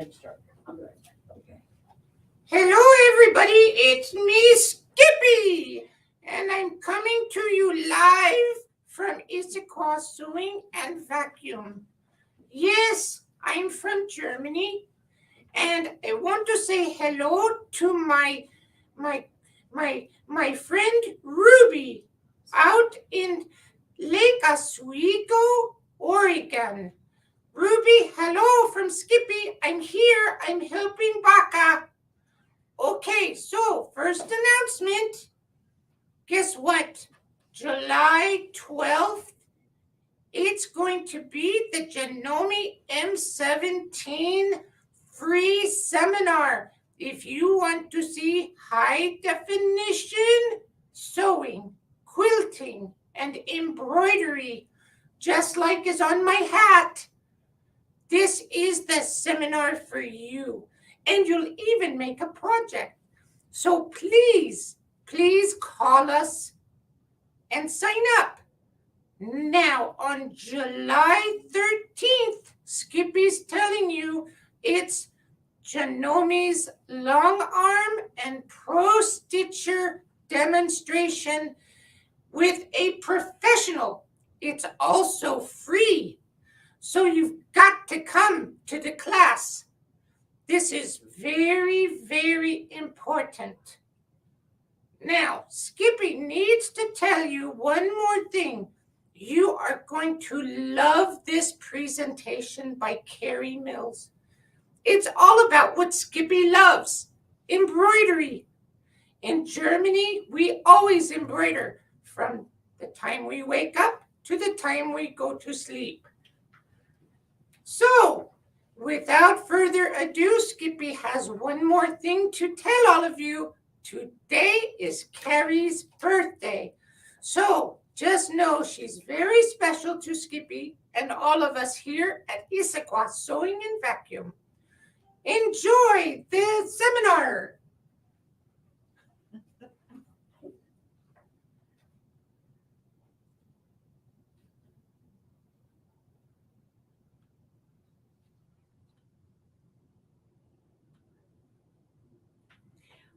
ahead, start. I'll be right back. Okay. Hello, everybody. It's me, Skippy, and I'm coming to you live from Issaquahs Sewing and Vacuum. Yes, I'm from Germany, and I want to say hello to my my friend Ruby out in Lake Oswego, Oregon. Ruby, hello from Skippy. I'm here. I'm helping Baka. Okay, so first announcement. Guess what? July 12th, it's going to be the Janome M17 free seminar. If you want to see high definition sewing, quilting, and embroidery, just like is on my hat, this is the seminar for you. And you'll even make a project. So please call us and sign up. Now, on July 13th, Skippy's telling you it's Janome's long arm and pro stitcher demonstration with a professional. It's also free. So you've got to come to the class. This is very, very important. Now, Skippy needs to tell you one more thing. You are going to love this presentation by Carrie Mills. It's all about what Skippy loves, embroidery. In Germany, we always embroider from the time we wake up to the time we go to sleep. So, without further ado, Skippy has one more thing to tell all of you. Today is Carrie's birthday. So just know she's very special to Skippy and all of us here at Issaquahs Sewing and Vacuum. Enjoy the seminar.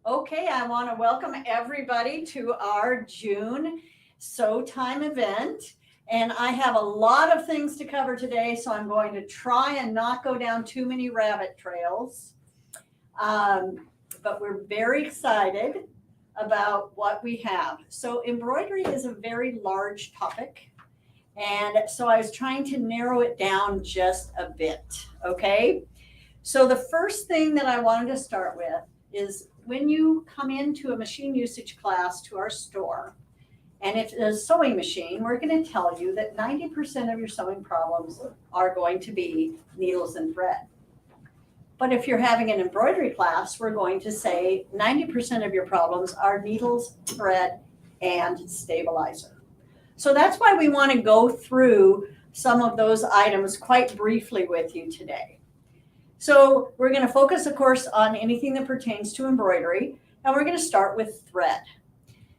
Okay, I want to welcome everybody to our June SewTime event. And I have a lot of things to cover today, so I'm going to try and not go down too many rabbit trails. But we're very excited about what we have. So embroidery is a very large topic. And so I was trying to narrow it down just a bit, okay? So the first thing that I wanted to start with is when you come into a machine usage class to our store, and if it's a sewing machine, we're going to tell you that 90% of your sewing problems are going to be needles and thread. But if you're having an embroidery class, we're going to say 90% of your problems are needles, thread, and stabilizer. So that's why we want to go through some of those items quite briefly with you today. So we're going to focus, of course, on anything that pertains to embroidery, and we're going to start with thread.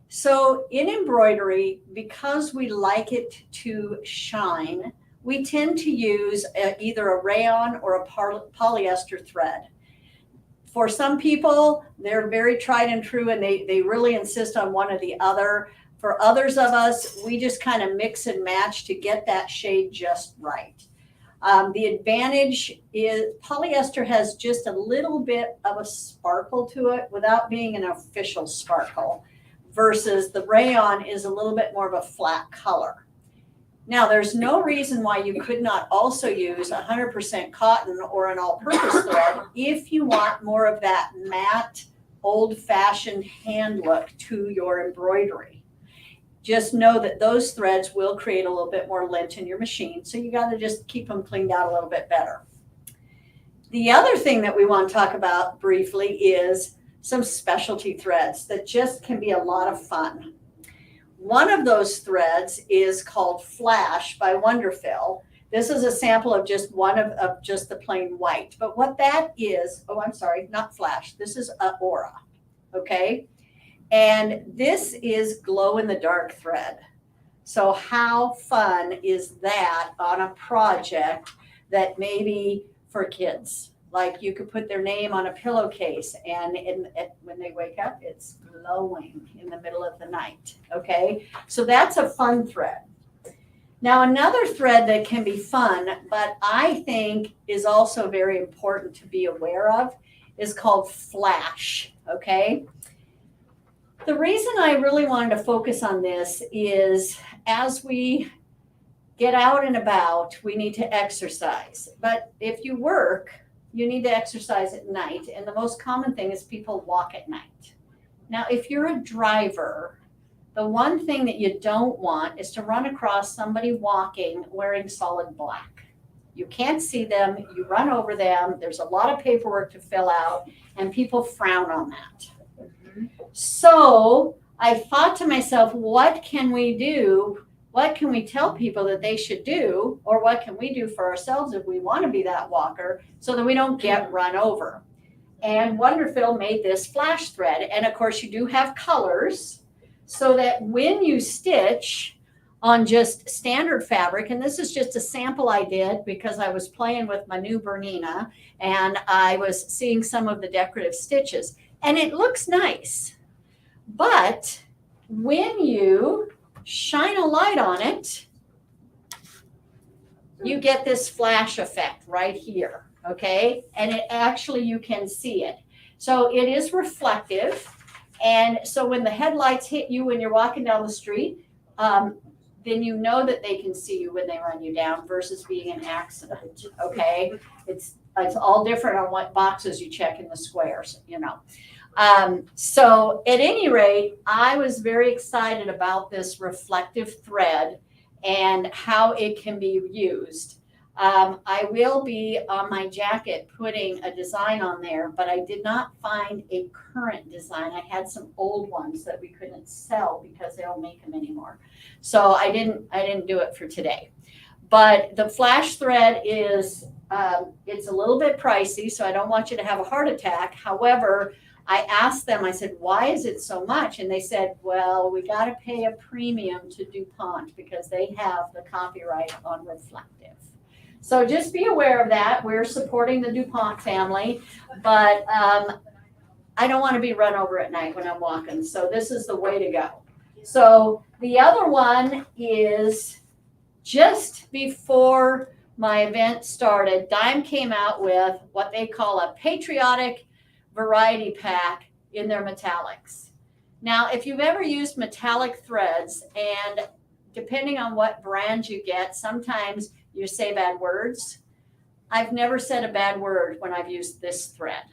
So in embroidery, because we like it to shine, we tend to use either a rayon or a polyester thread. For some people, they're very tried and true, and they really insist on one or the other. For others of us, we just kind of mix and match to get that shade just right. The advantage is polyester has just a little bit of a sparkle to it without being an official sparkle, versus the rayon is a little bit more of a flat color. Now, there's no reason why you could not also use 100% cotton or an all-purpose thread if you want more of that matte, old-fashioned hand look to your embroidery. Just know that those threads will create a little bit more lint in your machine, so you got to just keep them cleaned out a little bit better. The other thing that we want to talk about briefly is some specialty threads that just can be a lot of fun. One of those threads is called Flash by Wonderfill. This is a sample of just one of just the plain white. But what that is, oh, I'm sorry, not Flash. This is Aura, okay? And this is glow-in-the-dark thread. So how fun is that on a project that maybe for kids? Like you could put their name on a pillowcase, and when they wake up, it's glowing in the middle of the night. Okay, so that's a fun thread. Now, another thread that can be fun, but I think is also very important to be aware of, is called flash. Okay, the reason I really wanted to focus on this is as we get out and about, we need to exercise. But if you work, you need to exercise at night. And the most common thing is people walk at night. Now, if you're a driver, the one thing that you don't want is to run across somebody walking wearing solid black. You can't see them, you run over them, there's a lot of paperwork to fill out, and people frown on that. So I thought to myself, what can we do? What can we tell people that they should do? Or what can we do for ourselves if we want to be that walker so that we don't get run over? And Wonderfill made this flash thread. And of course, you do have colors so that when you stitch on just standard fabric, and this is just a sample I did because I was playing with my new Bernina and I was seeing some of the decorative stitches, and it looks nice. But when you shine a light on it, you get this flash effect right here, okay? And it actually, you can see it. So it is reflective. And so when the headlights hit you when you're walking down the street, then you know that they can see you when they run you down versus being an accident, okay? It's all different on what boxes you check in the squares, you know. So at any rate, I was very excited about this reflective thread and how it can be used. I will be on my jacket putting a design on there, but I did not find a current design. I had some old ones that we couldn't sell because they don't make them anymore. So I didn't do it for today. But the flash thread is, it's a little bit pricey, so I don't want you to have a heart attack. However, I asked them, I said, why is it so much? And they said, well, we got to pay a premium to DuPont because they have the copyright on reflective. So just be aware of that. We're supporting the DuPont family, but I don't want to be run over at night when I'm walking. So this is the way to go. So the other one is just before my event started, Dime came out with what they call a patriotic variety pack in their metallics. Now, if you've ever used metallic threads, and depending on what brand you get, sometimes you say bad words. I've never said a bad word when I've used this thread.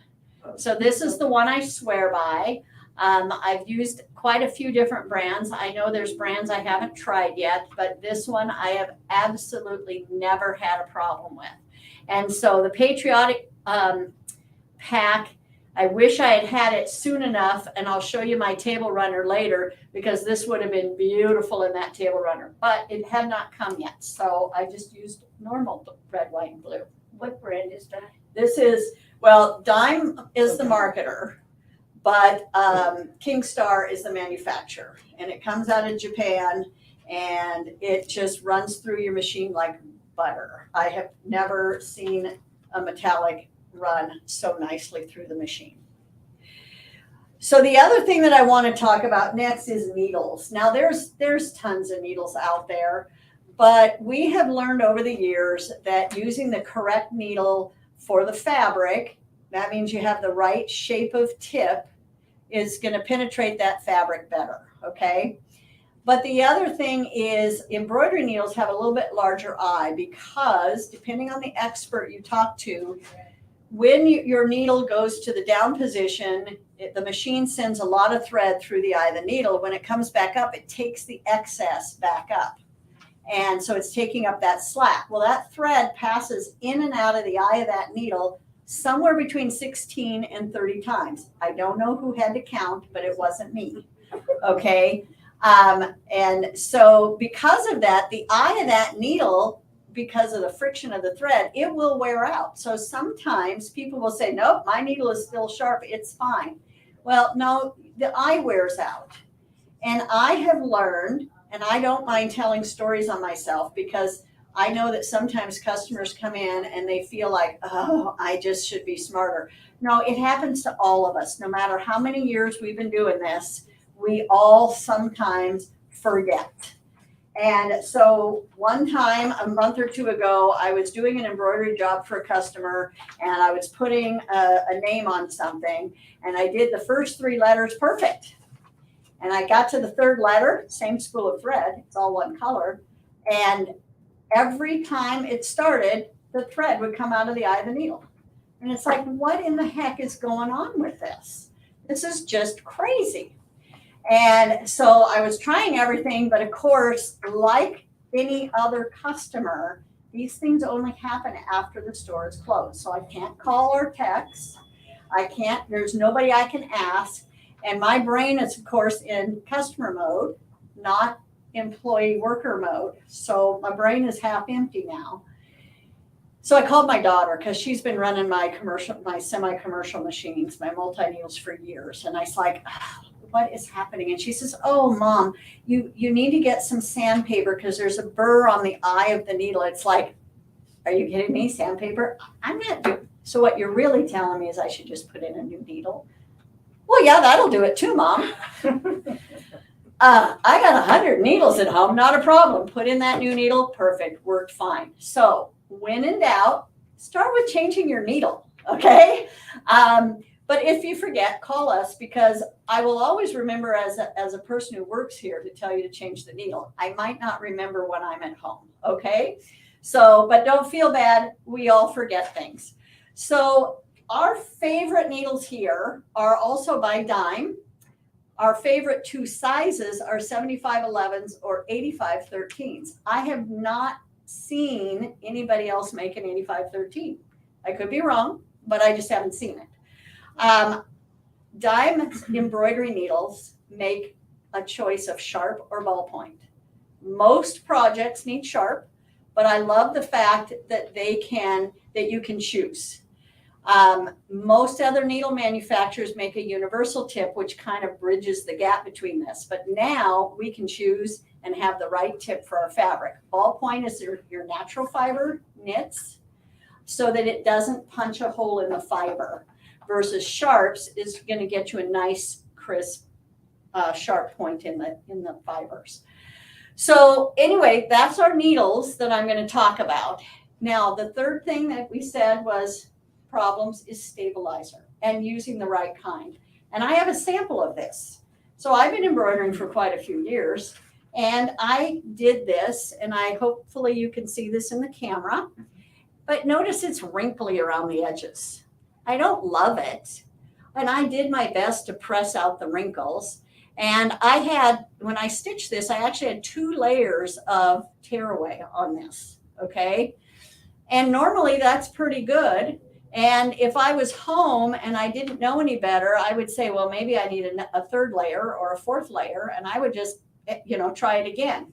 So this is the one I swear by. I've used quite a few different brands. I know there's brands I haven't tried yet, but this one I have absolutely never had a problem with. And so the patriotic pack, I wish I had had it soon enough, and I'll show you my table runner later because this would have been beautiful in that table runner, but it had not come yet. So I just used normal red, white, and blue. What brand is that? This is, well, Dime is the marketer, but Kingstar is the manufacturer, and it comes out of Japan, and it just runs through your machine like butter. I have never seen a metallic run so nicely through the machine. So the other thing that I want to talk about next is needles. Now there's tons of needles out there, but we have learned over the years that using the correct needle for the fabric, that means you have the right shape of tip, is going to penetrate that fabric better, okay? But the other thing is embroidery needles have a little bit larger eye because depending on the expert you talk to, when your needle goes to the down position, the machine sends a lot of thread through the eye of the needle. When it comes back up, it takes the excess back up. And so it's taking up that slack. Well, that thread passes in and out of the eye of that needle somewhere between 16 and 30 times. I don't know who had to count, but it wasn't me. Okay. And so because of that, the eye of that needle, because of the friction of the thread, it will wear out. So sometimes people will say, nope, my needle is still sharp, it's fine. Well, no, the eye wears out. And I have learned, and I don't mind telling stories on myself because I know that sometimes customers come in and they feel like, oh, I just should be smarter. No, it happens to all of us. No matter how many years we've been doing this, we all sometimes forget. And so one time, a month or two ago, I was doing an embroidery job for a customer and I was putting a name on something, and I did the first 3 letters perfect. And I got to the 3rd letter, same spool of thread, it's all one color. And every time it started, the thread would come out of the eye of the needle. And it's like, what in the heck is going on with this? This is just crazy. And so I was trying everything, but of course, like any other customer, these things only happen after the store is closed. So I can't call or text. There's nobody I can ask. And my brain is, of course, in customer mode, not employee worker mode. So my brain is half empty now. So I called my daughter because she's been running my semi-commercial machines, my multi-needles for years. And I was like, what is happening? And she says, oh, Mom, you need to get some sandpaper because there's a burr on the eye of the needle. It's like, are you kidding me? Sandpaper? I'm not doing. So what you're really telling me is I should just put in a new needle? Well, yeah, that'll do it too, Mom. I got 100 needles at home, not a problem. Put in that new needle, perfect, worked fine. So when in doubt, start with changing your needle, okay? But if you forget, call us because I will always remember as a person who works here to tell you to change the needle. I might not remember when I'm at home, okay? So, but don't feel bad. We all forget things. So our favorite needles here are also by Dime. Our favorite 2 sizes are 7511s or 8513s. I have not seen anybody else make an 8513. I could be wrong, but I just haven't seen it. Dime embroidery needles make a choice of sharp or ballpoint. Most projects need sharp, but I love the fact that you can choose. Most other needle manufacturers make a universal tip, which kind of bridges the gap between this. But now we can choose and have the right tip for our fabric. Ballpoint is your natural fiber knits so that it doesn't punch a hole in the fiber, versus sharps is going to get you a nice, crisp, sharp point in the fibers. So anyway, that's our needles that I'm going to talk about. Now, the third thing that we said was problems is stabilizer and using the right kind. And I have a sample of this. So I've been embroidering for quite a few years, and I did this, and hopefully you can see this in the camera, but notice it's wrinkly around the edges. I don't love it. And I did my best to press out the wrinkles. And when I stitched this, I actually had 2 layers of tearaway on this, okay? And normally that's pretty good. And if I was home and I didn't know any better, I would say, well, maybe I need a 3rd layer or a 4th layer, and I would just, try it again.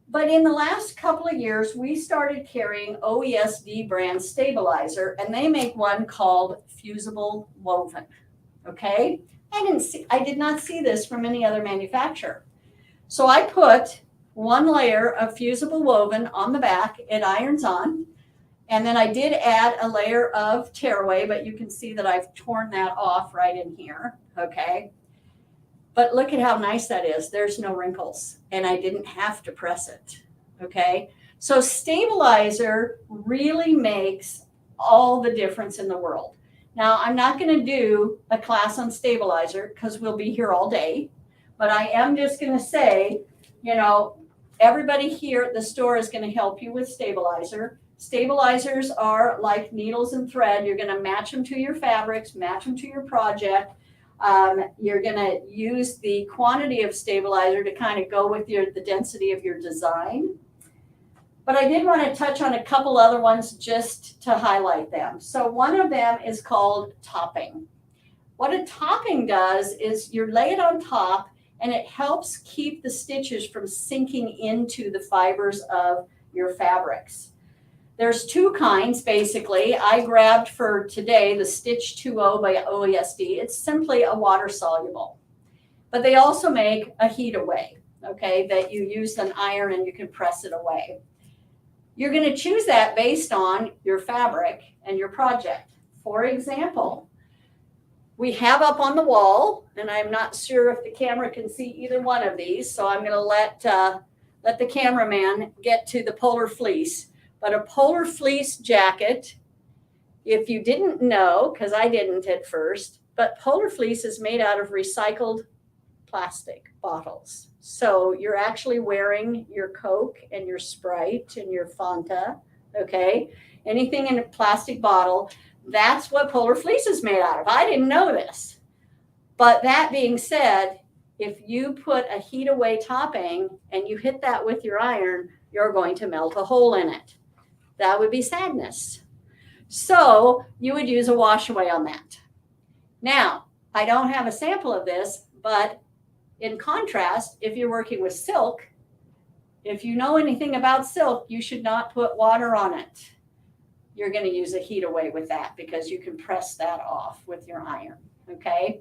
But in the last couple of years, we started carrying OESD brand stabilizer, and they make one called fusible woven, okay? I did not see this from any other manufacturer. So I put 1 layer of fusible woven on the back, it irons on, and then I did add a layer of tearaway, but you can see that I've torn that off right in here, okay? But look at how nice that is. There's no wrinkles, and I didn't have to press it, okay? So stabilizer really makes all the difference in the world. Now, I'm not going to do a class on stabilizer because we'll be here all day, but I am just going to say, everybody here at the store is going to help you with stabilizer. Stabilizers are like needles and thread. You're going to match them to your fabrics, match them to your project. You're going to use the quantity of stabilizer to kind of go with the density of your design. But I did want to touch on a couple other ones just to highlight them. So one of them is called topping. What a topping does is you lay it on top, and it helps keep the stitches from sinking into the fibers of your fabrics. There's 2 kinds, basically. I grabbed for today the Stitch 2.0 by OESD. It's simply a water soluble. But they also make a heat away, okay, that you use an iron and you can press it away. You're going to choose that based on your fabric and your project. For example, we have up on the wall, and I'm not sure if the camera can see either one of these, so I'm going to let the cameraman get to the polar fleece. But a polar fleece jacket, if you didn't know, because I didn't at first, but polar fleece is made out of recycled plastic bottles. So you're actually wearing your Coke and your Sprite and your Fanta, okay? Anything in a plastic bottle, that's what polar fleece is made out of. I didn't know this. But that being said, if you put a heat away topping and you hit that with your iron, you're going to melt a hole in it. That would be sadness. So you would use a wash away on that. Now, I don't have a sample of this, but in contrast, if you're working with silk, if you know anything about silk, you should not put water on it. You're going to use a heat away with that because you can press that off with your iron, okay?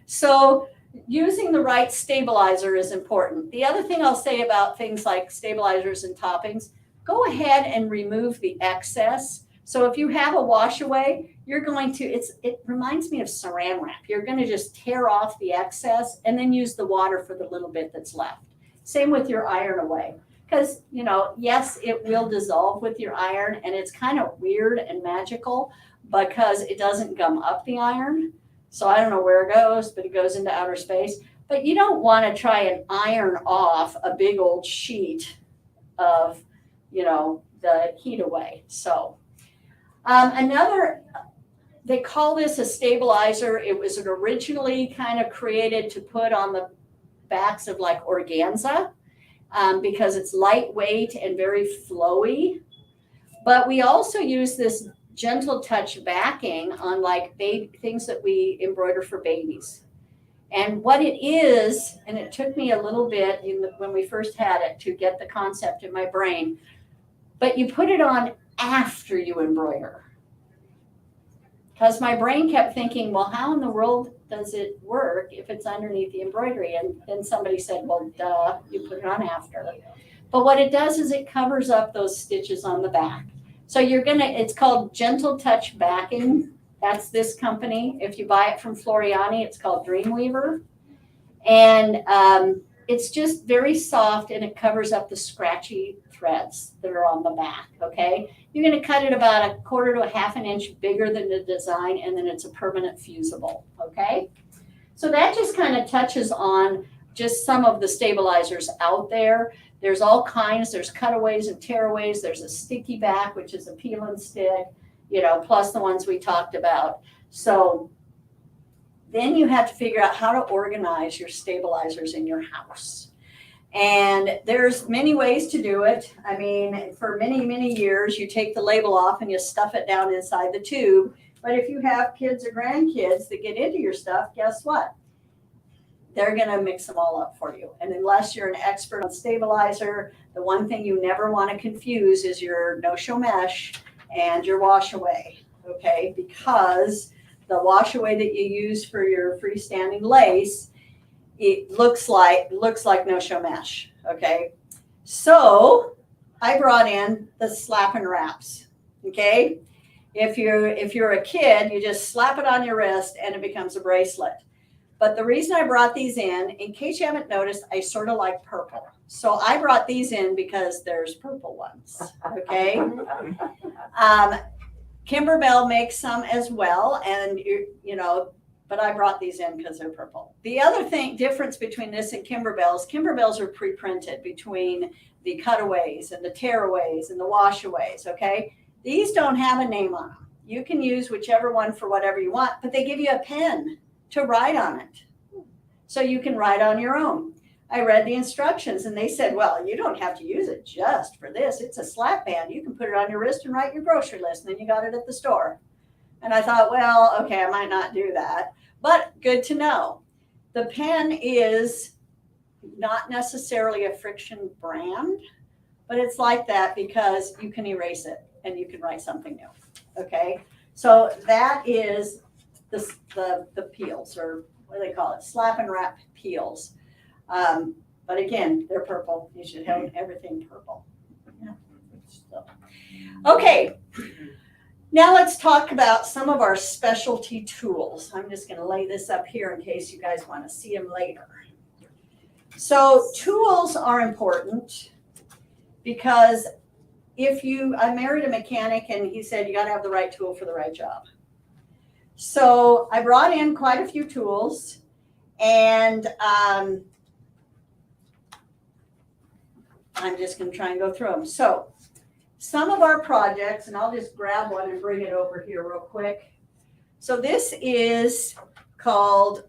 So using the right stabilizer is important. The other thing I'll say about things like stabilizers and toppings, go ahead and remove the excess. So if you have a wash away, you're going to, it reminds me of saran wrap. You're going to just tear off the excess and then use the water for the little bit that's left. Same with your iron away. Because, you know, yes, it will dissolve with your iron, and it's kind of weird and magical because it doesn't gum up the iron. So I don't know where it goes, but it goes into outer space. But you don't want to try and iron off a big old sheet of, you know, the heat away. So they call this a stabilizer. It was originally kind of created to put on the backs of like organza. Because it's lightweight and very flowy. But we also use this gentle touch backing on like things that we embroider for babies. And what it is, and it took me a little bit when we first had it to get the concept in my brain, but you put it on after you embroider. Because my brain kept thinking, well, how in the world does it work if it's underneath the embroidery? And then somebody said, well, duh, you put it on after. But what it does is it covers up those stitches on the back. So it's called Gentle Touch Backing. That's this company. If you buy it from Floriani, it's called Dreamweaver. And it's just very soft, and it covers up the scratchy threads that are on the back, okay? You're going to cut it about 1/4 to 1/2 inch bigger than the design, and then it's a permanent fusible, okay? So that just kind of touches on just some of the stabilizers out there. There's all kinds. There's cutaways and tearaways. There's a sticky back, which is a peel and stick, you know, plus the ones we talked about. So then you have to figure out how to organize your stabilizers in your house. And there's many ways to do it. I mean, for many, many years, you take the label off and you stuff it down inside the tube. But if you have kids or grandkids that get into your stuff, guess what? They're going to mix them all up for you. And unless you're an expert on stabilizer, the one thing you never want to confuse is your no-show mesh and your wash away, okay? Because the wash away that you use for your freestanding lace, it looks like no-show mesh, okay? So I brought in the slap and wraps, okay? If you're a kid, you just slap it on your wrist and it becomes a bracelet. But the reason I brought these in case you haven't noticed, I sort of like purple. So I brought these in because there's purple ones, okay? Kimberbell makes some as well, and you know, but I brought these in because they're purple. The other difference between this and Kimberbells are pre-printed between the cutaways and the tearaways and the washaways, okay? These don't have a name on them. You can use whichever one for whatever you want, but they give you a pen to write on it. So you can write on your own. I read the instructions and they said, well, you don't have to use it just for this. It's a slap band. You can put it on your wrist and write your grocery list, and then you got it at the store. And I thought, well, okay, I might not do that, but good to know. The pen is not necessarily a Friction brand, but it's like that because you can erase it and you can write something new, okay? So that is the peels, or what do they call it? Slap and wrap peels. But again, they're purple. You should have everything purple. Yeah. So, okay, now let's talk about some of our specialty tools. I'm just going to lay this up here in case you guys want to see them later. So tools are important because I married a mechanic and he said you got to have the right tool for the right job. So I brought in quite a few tools, and I'm just going to try and go through them. So some of our projects, and I'll just grab one and bring it over here real quick. So this is called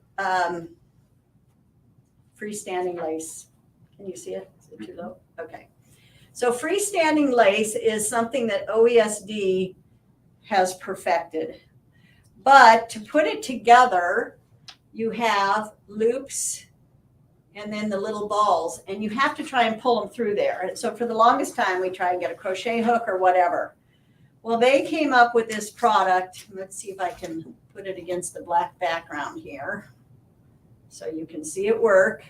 freestanding lace. Can you see it? Is it too low? Okay. So freestanding lace is something that OESD has perfected. But to put it together, you have loops and then the little balls, and you have to try and pull them through there. And so for the longest time, we try and get a crochet hook or whatever. Well, they came up with this product. Let's see if I can put it against the black background here so you can see it work.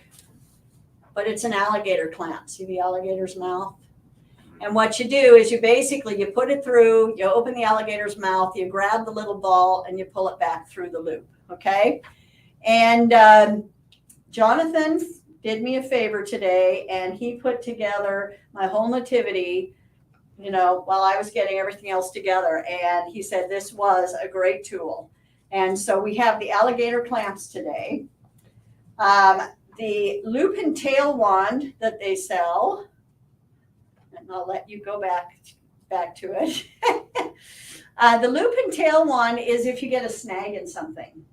But it's an alligator clamp. See the alligator's mouth? And what you do is you put it through, you open the alligator's mouth, you grab the little ball, and you pull it back through the loop, okay? And Jonathan did me a favor today, and he put together my whole nativity, while I was getting everything else together. And he said this was a great tool. And so we have the alligator clamps today. The loop and tail wand that they sell, and I'll let you go back to it. The loop and tail one is if you get a snag in something,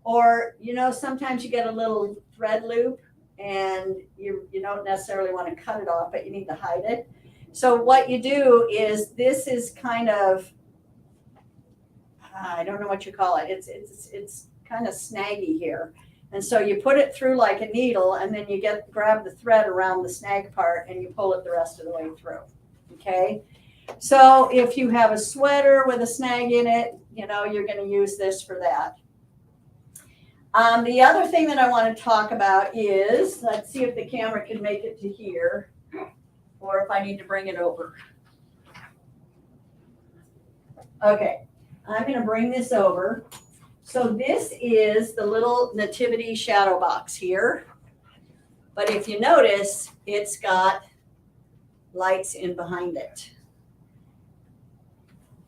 or sometimes you get a little thread loop and you don't necessarily want to cut it off, but you need to hide it. So what you do is, this is kind of, I don't know what you call it. It's kind of snaggy here. And so you put it through like a needle, and then you grab the thread around the snag part and you pull it the rest of the way through. Okay. So if you have a sweater with a snag in it, you're going to use this for that. The other thing that I want to talk about is, let's see if the camera can make it to here, or if I need to bring it over. Okay. I'm going to bring this over. So this is the little nativity shadow box here. But if you notice, it's got lights in behind it.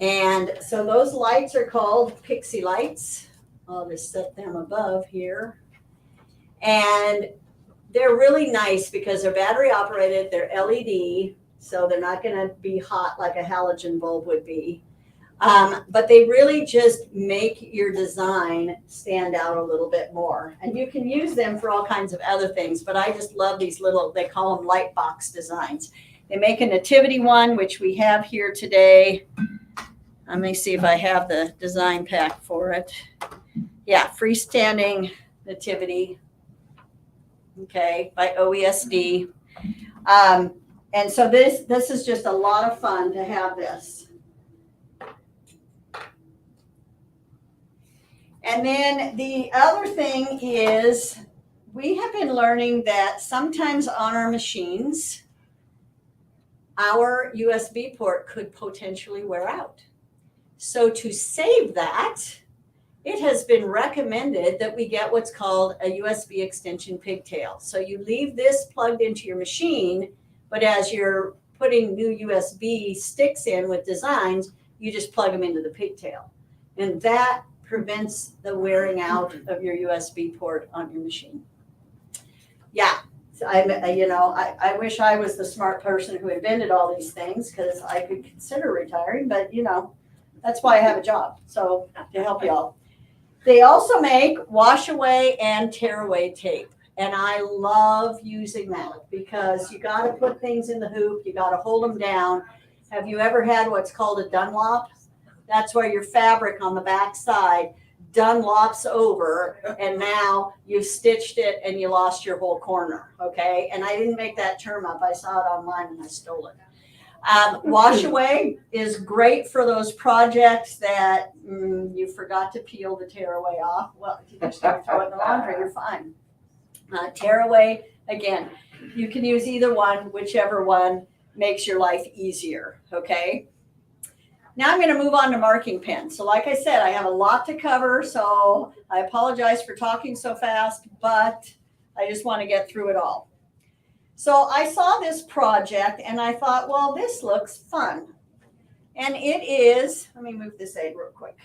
And so those lights are called pixie lights. I'll just set them above here. And they're really nice because they're battery operated, they're LED, so they're not going to be hot like a halogen bulb would be. But they really just make your design stand out a little bit more. And you can use them for all kinds of other things, but I just love these little, they call them light box designs. They make a nativity one, which we have here today. Let me see if I have the design pack for it. Yeah, freestanding nativity. Okay, by OESD. And so this is just a lot of fun to have this. And then the other thing is, we have been learning that sometimes on our machines, our USB port could potentially wear out. So to save that, it has been recommended that we get what's called a USB extension pigtail. So you leave this plugged into your machine, but as you're putting new USB sticks in with designs, you just plug them into the pigtail. And that prevents the wearing out of your USB port on your machine. Yeah, I wish I was the smart person who invented all these things, because I could consider retiring, but that's why I have a job, so to help y'all. They also make wash away and tear away tape. And I love using that because you got to put things in the hoop. You got to hold them down. Have you ever had what's called a Dunlop? That's where your fabric on the back side Dunlops over, and now you've stitched it and you lost your whole corner. Okay. And I didn't make that term up. I saw it online and I stole it. Wash away is great for those projects that you forgot to peel the tear away off. Well, if you just throw it in the laundry, you're fine. Tear away, again, you can use either one, whichever one makes your life easier, okay? Now I'm going to move on to marking pens. So like I said, I have a lot to cover, so I apologize for talking so fast, but I just want to get through it all. So I saw this project and I thought, well, this looks fun. And it is, let me move this aid real quick.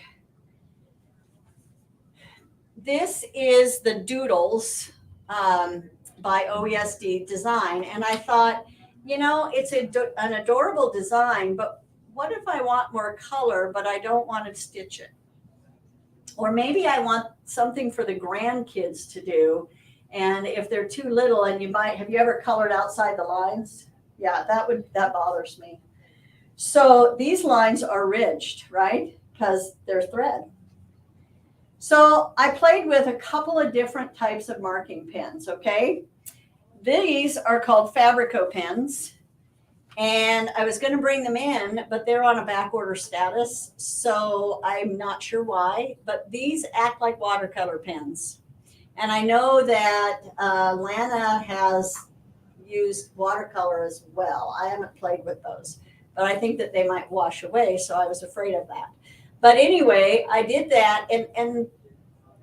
This is the Doodles by OESD Design. And I thought, you know, it's an adorable design, but what if I want more color, but I don't want to stitch it? Or maybe I want something for the grandkids to do. And if they're too little and have you ever colored outside the lines? Yeah, that bothers me. So these lines are ridged, right? Because they're thread. So I played with a couple of different types of marking pens, okay? These are called Fabrico pens. And I was going to bring them in, but they're on a back order status. So I'm not sure why, but these act like watercolor pens. And I know that Lana has used watercolor as well. I haven't played with those, but I think that they might wash away. So I was afraid of that. But anyway, I did that and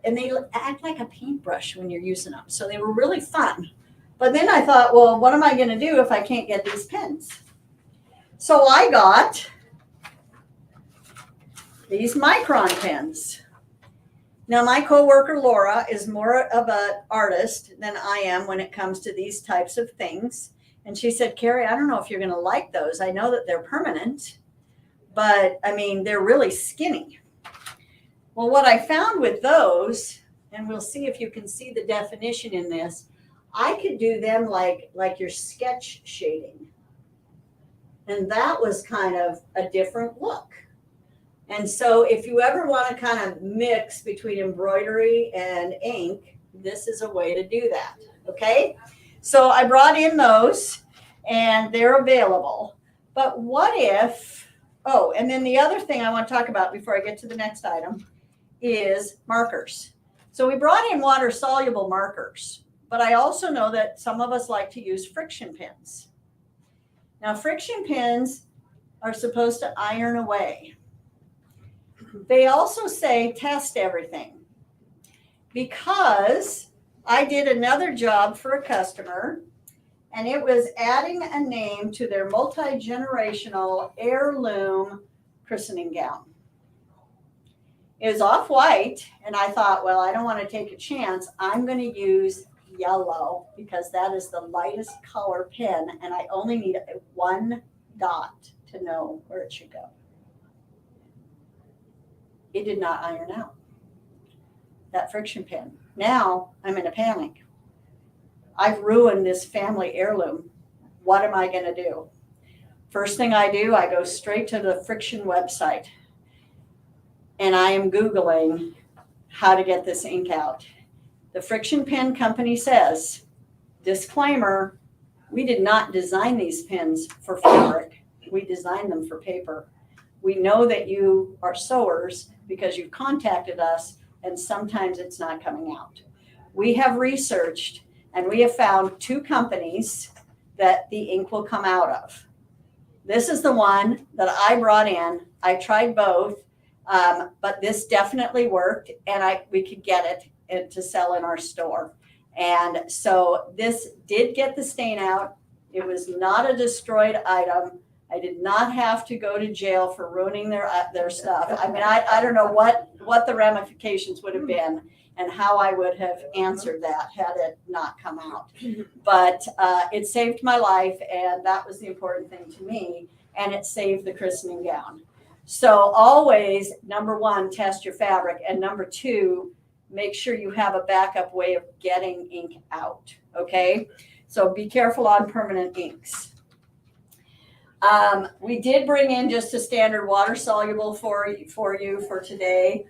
they act like a paintbrush when you're using them. So they were really fun. But then I thought, well, what am I going to do if I can't get these pens? So I got these micron pens. Now, my coworker, Laura, is more of an artist than I am when it comes to these types of things. And she said, Carrie, I don't know if you're going to like those. I know that they're permanent, but I mean, they're really skinny. Well, what I found with those, and we'll see if you can see the definition in this, I could do them like your sketch shading. And that was kind of a different look. And so if you ever want to kind of mix between embroidery and ink, this is a way to do that. Okay. So I brought in those and they're available. But what if, oh, and then the other thing I want to talk about before I get to the next item is markers. So we brought in water soluble markers, but I also know that some of us like to use friction pens. Now, friction pens are supposed to iron away. They also say test everything, because I did another job for a customer and it was adding a name to their multi-generational heirloom christening gown. It was off-white and I thought, well, I don't want to take a chance. I'm going to use yellow because that is the lightest color pen and I only need one dot to know where it should go. It did not iron out, that friction pen. Now I'm in a panic. I've ruined this family heirloom. What am I going to do? First thing I do, I go straight to the friction website and I am Googling how to get this ink out. The friction pen company says, disclaimer, we did not design these pens for fabric. We designed them for paper. We know that you are sewers because you've contacted us and sometimes it's not coming out. We have researched and we have found 2 companies that the ink will come out of. This is the one that I brought in. I tried both, but this definitely worked and we could get it to sell in our store. And so this did get the stain out. It was not a destroyed item. I did not have to go to jail for ruining their stuff. I mean, I don't know what the ramifications would have been and how I would have answered that had it not come out. But it saved my life, and that was the important thing to me, and it saved the christening gown. So always, number 1, test your fabric, and number 2, make sure you have a backup way of getting ink out, okay? So be careful on permanent inks. We did bring in just a standard water soluble for you for today.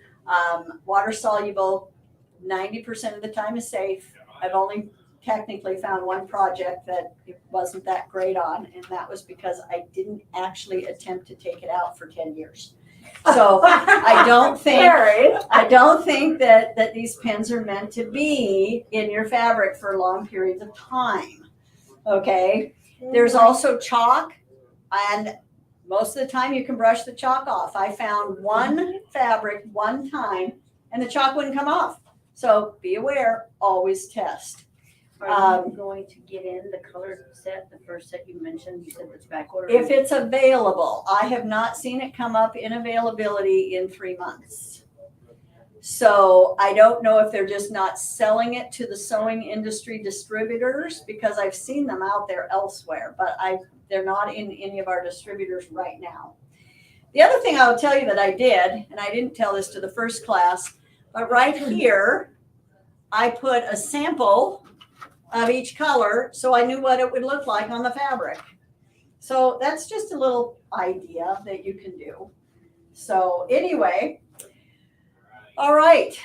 Water soluble, 90% of the time is safe. I've only technically found one project that it wasn't that great on, and that was because I didn't actually attempt to take it out for 10 years. So I don't think that these pens are meant to be in your fabric for long periods of time. Okay. There's also chalk And most of the time you can brush the chalk off. I found one fabric one time and the chalk wouldn't come off. So be aware, always test. Are you going to get in the color set, the first set you mentioned? You said it's back order. If it's available, I have not seen it come up in availability in 3 months. So I don't know if they're just not selling it to the sewing industry distributors, because I've seen them out there elsewhere, but they're not in any of our distributors right now. The other thing I will tell you that I did, and I didn't tell this to the first class, but right here, I put a sample of each color so I knew what it would look like on the fabric. So that's just a little idea that you can do. So anyway, all right.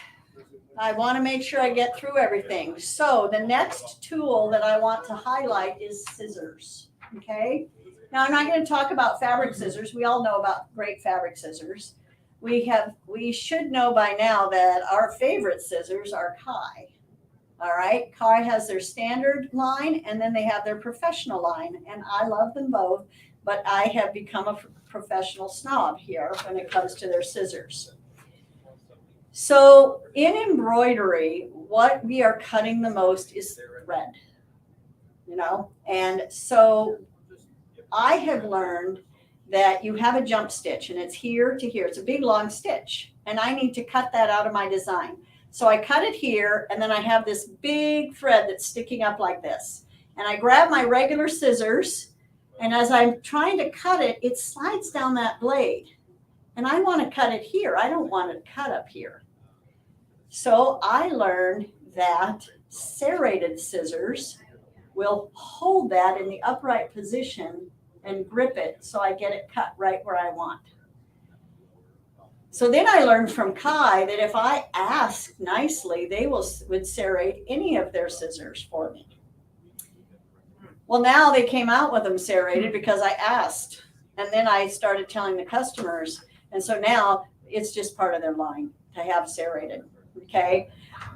I want to make sure I get through everything. So the next tool that I want to highlight is scissors. Okay. Now I'm not going to talk about fabric scissors. We all know about great fabric scissors. We should know by now that our favorite scissors are Kai. All right. Kai has their standard line and then they have their professional line. And I love them both, but I have become a professional snob here when it comes to their scissors. So in embroidery, what we are cutting the most is thread, and so I have learned that you have a jump stitch and it's here to here. It's a big long stitch and I need to cut that out of my design. So I cut it here and then I have this big thread that's sticking up like this. And I grab my regular scissors and as I'm trying to cut it, it slides down that blade. And I want to cut it here. I don't want it cut up here. So I learned that serrated scissors will hold that in the upright position and grip it so I get it cut right where I want. So then I learned from Kai that if I ask nicely, they would serrate any of their scissors for me. Well, now they came out with them serrated because I asked. And then I started telling the customers. And so now it's just part of their line to have serrated. Okay.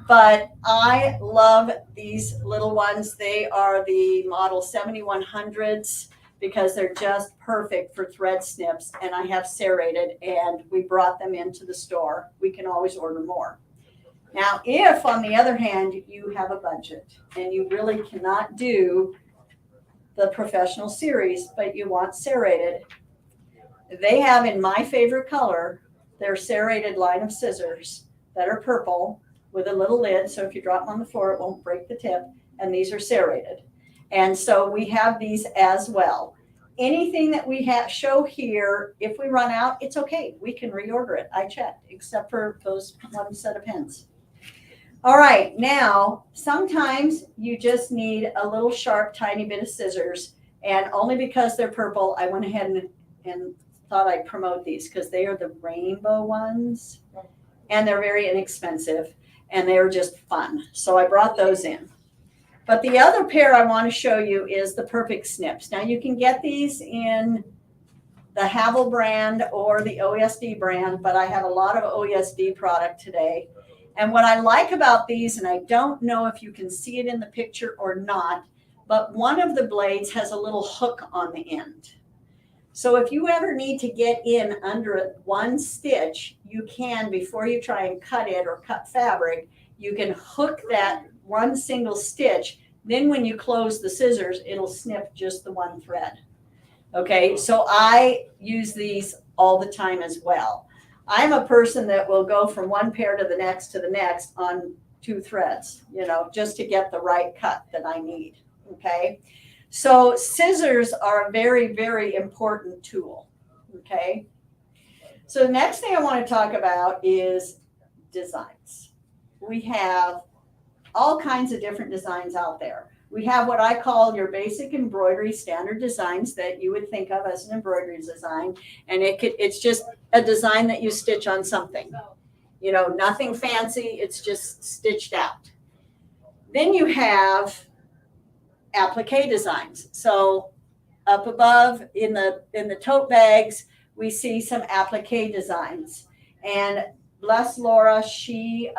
But I love these little ones. They are the model 7100s because they're just perfect for thread snips. And I have serrated and we brought them into the store. We can always order more. Now, if on the other hand, you have a budget and you really cannot do the professional series, but you want serrated, they have in my favorite color, their serrated line of scissors that are purple with a little lid. So if you drop them on the floor, it won't break the tip. And these are serrated. And so we have these as well. Anything that we show here, if we run out, it's okay. We can reorder it. I checked, except for those one set of pins. All right. Now, sometimes you just need a little sharp, tiny bit of scissors. And only because they're purple, I went ahead and thought I'd promote these because they are the rainbow ones. And they're very inexpensive and they're just fun. So I brought those in. But the other pair I want to show you is the Perfect Snips. Now you can get these in the Havel brand or the OESD brand, but I have a lot of OESD product today. And what I like about these, and I don't know if you can see it in the picture or not, but one of the blades has a little hook on the end. So if you ever need to get in under one stitch, you can, before you try and cut it or cut fabric, you can hook that one single stitch. Then when you close the scissors, it'll snip just the one thread. Okay, so I use these all the time as well. I'm a person that will go from one pair to the next on 2 threads, just to get the right cut that I need. Okay. So scissors are a very, very important tool, okay? So the next thing I want to talk about is designs. We have all kinds of different designs out there. We have what I call your basic embroidery standard designs that you would think of as an embroidery design. And it's just a design that you stitch on something. Nothing fancy, it's just stitched out. Then you have applique designs. So up above in the tote bags, we see some applique designs. And bless Laura, she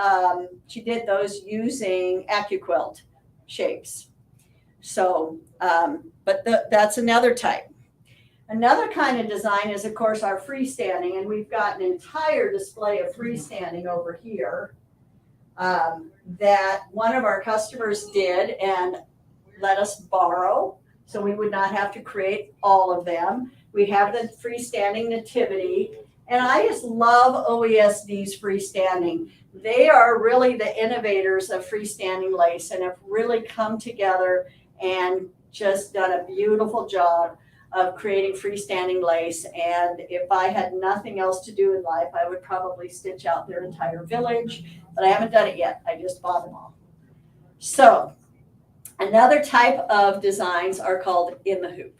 did those using AccuQuilt shapes. So, but that's another type. Another kind of design is, of course, our freestanding, and we've got an entire display of freestanding over here that one of our customers did and let us borrow, so we would not have to create all of them. We have the freestanding nativity, and I just love OESD's freestanding. They are really the innovators of freestanding lace and have really come together and just done a beautiful job of creating freestanding lace. And if I had nothing else to do in life, I would probably stitch out their entire village, but I haven't done it yet. I just bought them all. So another type of designs are called in the hoop.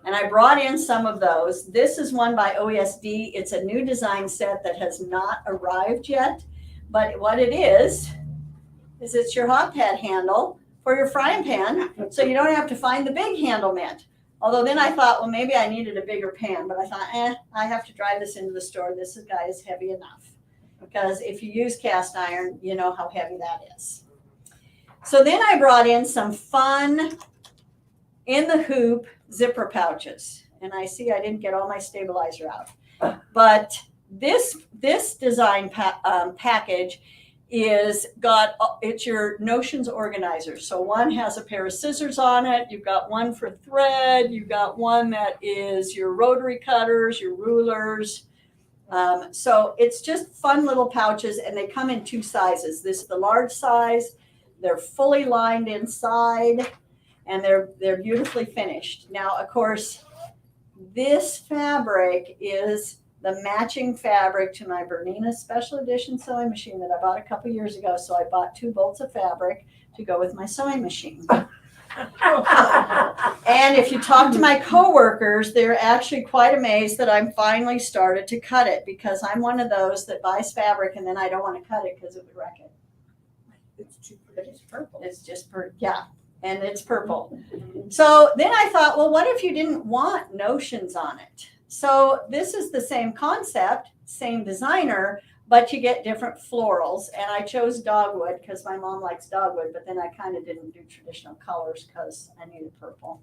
And I brought in some of those. This is one by OESD. It's a new design set that has not arrived yet, but what it is it's your hot pad handle for your frying pan, so you don't have to find the big handle meant. Although then I thought, well, maybe I needed a bigger pan, but I thought, I have to drive this into the store. This guy is heavy enough. Because if you use cast iron, you know how heavy that is. So then I brought in some fun in the hoop zipper pouches. And I see I didn't get all my stabilizer out. But this design package it's your notions organizer. So one has a pair of scissors on it. You've got one for thread. You've got one that is your rotary cutters, your rulers. So it's just fun little pouches, and they come in two sizes. This is the large size. They're fully lined inside, and they're beautifully finished. Now, of course, this fabric is the matching fabric to my Bernina Special Edition sewing machine that I bought a couple years ago. So I bought 2 bolts of fabric to go with my sewing machine. And if you talk to my coworkers, they're actually quite amazed that I'm finally started to cut it, because I'm one of those that buys fabric and then I don't want to cut it because it would wreck it. It's too pretty. It's purple. It's just yeah, and it's purple. So then I thought, well, what if you didn't want notions on it? So this is the same concept, same designer, but you get different florals. And I chose dogwood because my mom likes dogwood, but then I kind of didn't do traditional colors because I needed purple.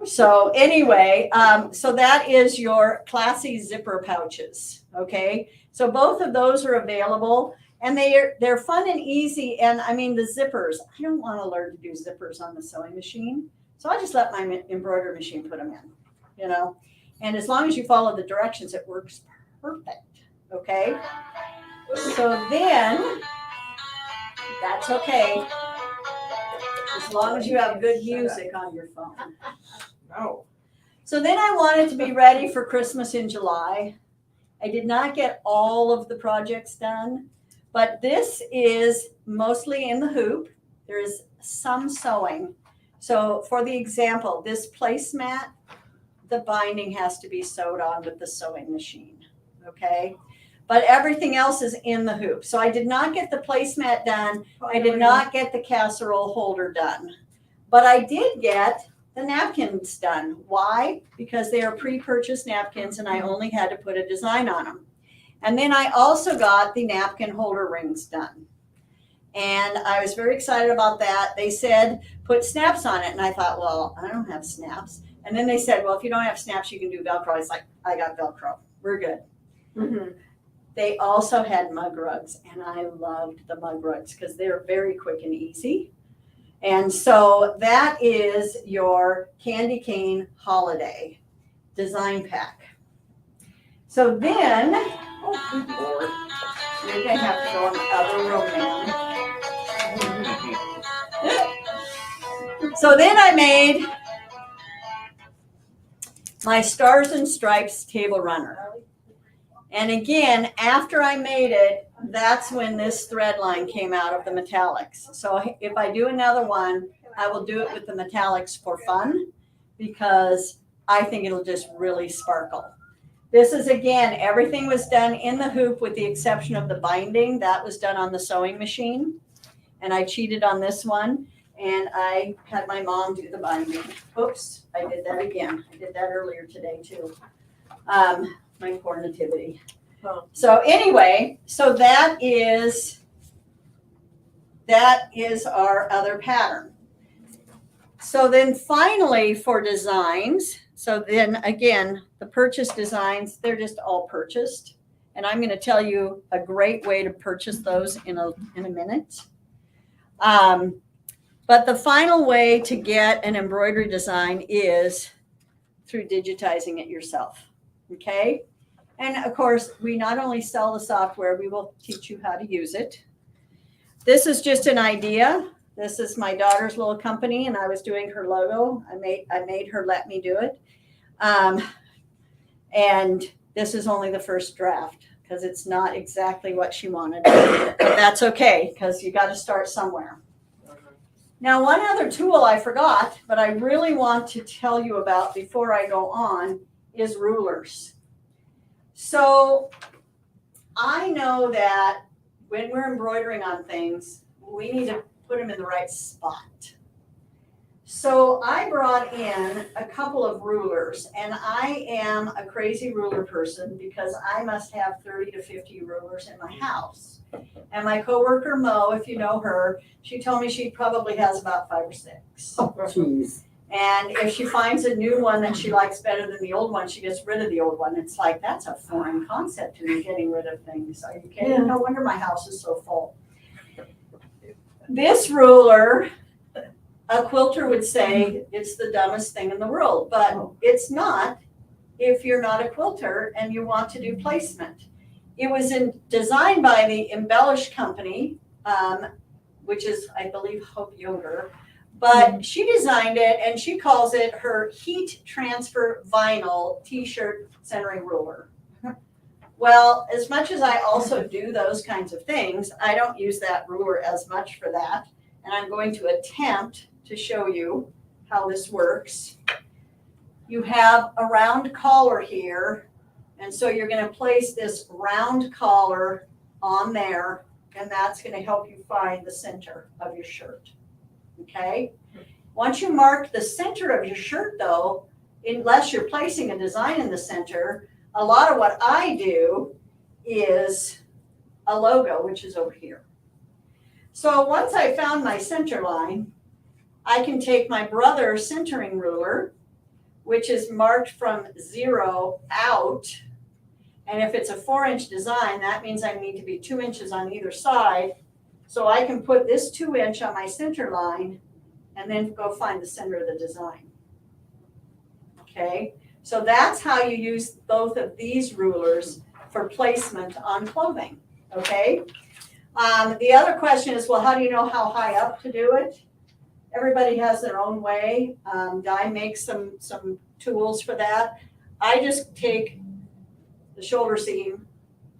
So anyway, so that is your classy zipper pouches. Okay, so both of those are available, and they're fun and easy. And I mean, the zippers, I don't want to learn to do zippers on the sewing machine, so I just let my embroidery machine put them in, And as long as you follow the directions, it works perfect, okay? So then, that's okay, as long as you have good music on your phone. No. So then I wanted to be ready for Christmas in July. I did not get all of the projects done, but this is mostly in the hoop. There is some sewing. So for the example, this placemat, the binding has to be sewed on with the sewing machine, okay? But everything else is in the hoop. So I did not get the placemat done. I did not get the casserole holder done. But I did get the napkins done. Why? Because they are pre-purchased napkins and I only had to put a design on them. And then I also got the napkin holder rings done. And I was very excited about that. They said, put snaps on it. And I thought, well, I don't have snaps. And then they said, well, if you don't have snaps, you can do Velcro. I was like, I got Velcro. We're good. Mm-hmm. They also had mug rugs, and I loved the mug rugs because they're very quick and easy. And so that is your Candy Cane Holiday Design Pack. So then, oh, good Lord, you're going to have to go in the other room now. So then I made my Stars and Stripes table runner. And again, after I made it, that's when this thread line came out of the metallics. So if I do another one, I will do it with the metallics for fun because I think it'll just really sparkle. This is, again, everything was done in the hoop with the exception of the binding. That was done on the sewing machine. And I cheated on this one. And I had my mom do the binding. Oops, I did that again. I did that earlier today too. My poor nativity. So anyway, so that is our other pattern. So then finally for designs, so then again, the purchase designs, they're just all purchased. And I'm going to tell you a great way to purchase those in a minute. But the final way to get an embroidery design is through digitizing it yourself. Okay. And of course, we not only sell the software, we will teach you how to use it. This is just an idea. This is my daughter's little company, and I was doing her logo. I made her let me do it. And this is only the first draft because it's not exactly what she wanted. But that's okay because you got to start somewhere. Now, one other tool I forgot, but I really want to tell you about before I go on is rulers. So I know that when we're embroidering on things, we need to put them in the right spot. So I brought in a couple of rulers, and I am a crazy ruler person because I must have 30 to 50 rulers in my house. And my coworker Mo, if you know her, she told me she probably has about 5 or 6. Jeez. And if she finds a new one that she likes better than the old one, she gets rid of the old one. It's like, that's a foreign concept to me, getting rid of things. Are you kidding? No wonder my house is so full. This ruler, a quilter would say it's the dumbest thing in the world, but it's not if you're not a quilter and you want to do placement. It was designed by the Embellish company, which is, I believe, Hope Yoder. But she designed it, and she calls it her heat transfer vinyl t-shirt centering ruler. Well, as much as I also do those kinds of things, I don't use that ruler as much for that. And I'm going to attempt to show you how this works. You have a round collar here, and so you're going to place this round collar on there, and that's going to help you find the center of your shirt. Okay. Once you mark the center of your shirt, though, unless you're placing a design in the center, a lot of what I do is a logo, which is over here. So once I found my center line, I can take my brother's centering ruler, which is marked from 0 out. And if it's a 4-inch design, that means I need to be 2 inches on either side. So I can put this 2-inch on my center line and then go find the center of the design. Okay, so that's how you use both of these rulers for placement on clothing. Okay, the other question is, well, how do you know how high up to do it? Everybody has their own way. Di makes some tools for that. I just take the shoulder seam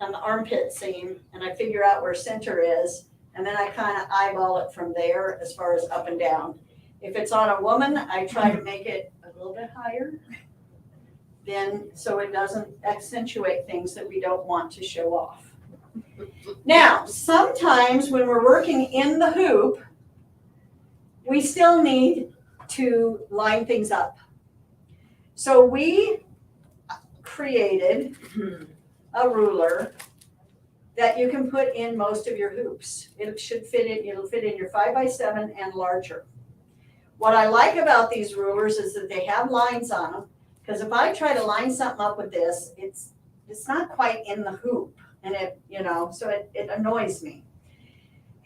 and the armpit seam, and I figure out where center is. And then I kind of eyeball it from there as far as up and down. If it's on a woman, I try to make it a little bit higher, then so it doesn't accentuate things that we don't want to show off. Now, sometimes when we're working in the hoop, we still need to line things up. So we created a ruler that you can put in most of your hoops. It should fit in, it'll fit in your 5x7 and larger. What I like about these rulers is that they have lines on them, because if I try to line something up with this, it's not quite in the hoop, and so it annoys me.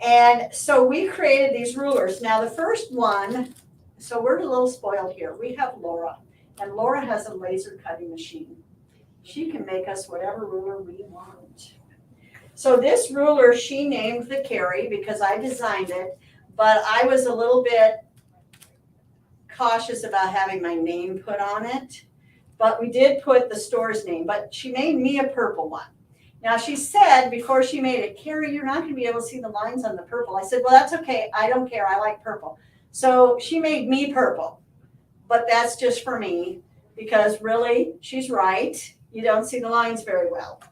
And so we created these rulers. Now the first one, so we're a little spoiled here. We have Laura, and Laura has a laser cutting machine. She can make us whatever ruler we want. So this ruler, she named the Carrie because I designed it, but I was a little bit cautious about having my name put on it. But we did put the store's name, but she made me a purple one. Now she said before she made it, Carrie, you're not going to be able to see the lines on the purple. I said, well, that's okay. I don't care. I like purple. So she made me purple, but that's just for me because really, she's right. You don't see the lines very well.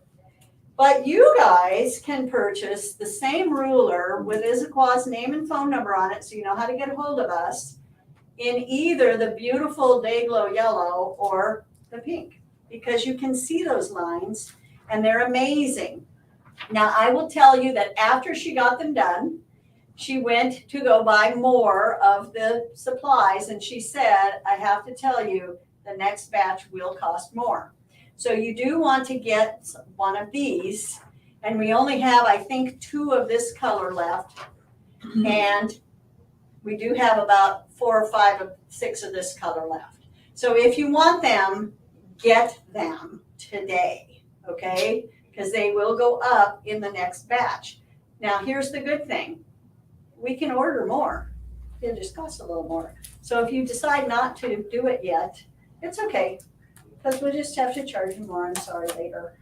But you guys can purchase the same ruler with Issaquahs' name and phone number on it so you know how to get a hold of us in either the beautiful Dayglow yellow or the pink, because you can see those lines and they're amazing. Now, I will tell you that after she got them done, she went to go buy more of the supplies, and she said, I have to tell you, the next batch will cost more. So you do want to get one of these, and we only have, I think, 2 of this color left, and we do have about 4 or 5 or 6 of this color left. So if you want them, get them today, okay? Because they will go up in the next batch. Now, here's the good thing. We can order more. It just costs a little more. So if you decide not to do it yet, it's okay, because we'll just have to charge you more. I'm sorry, later.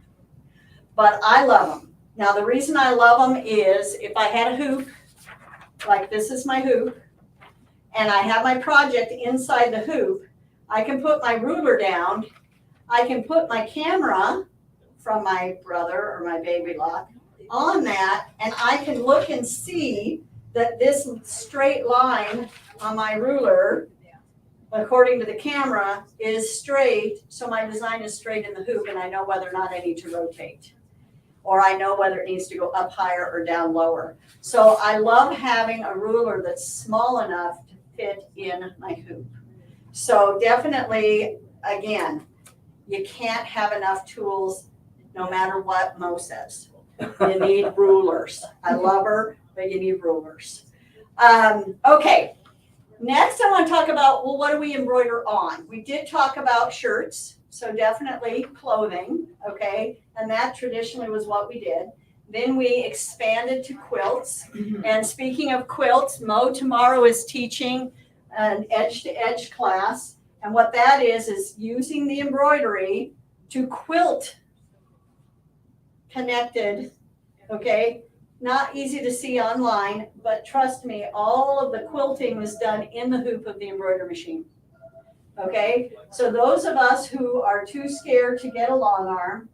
But I love them. Now, the reason I love them is if I had a hoop, like this is my hoop, and I have my project inside the hoop, I can put my ruler down, I can put my camera from my brother or my baby lock on that, and I can look and see that this straight line on my ruler, according to the camera, is straight, so my design is straight in the hoop, and I know whether or not I need to rotate. Or I know whether it needs to go up higher or down lower. So I love having a ruler that's small enough to fit in my hoop. So definitely, again, you can't have enough tools no matter what Mo says. You need rulers. I love her, but you need rulers. Okay, next I want to talk about, well, what do we embroider on? We did talk about shirts, so definitely clothing, okay? And that traditionally was what we did. Then we expanded to quilts. And speaking of quilts, Mo tomorrow is teaching an edge-to-edge class. And what that is using the embroidery to quilt connected, okay? Not easy to see online, but trust me, all of the quilting was done in the hoop of the embroidery machine. Okay, so those of us who are too scared to get a long arm,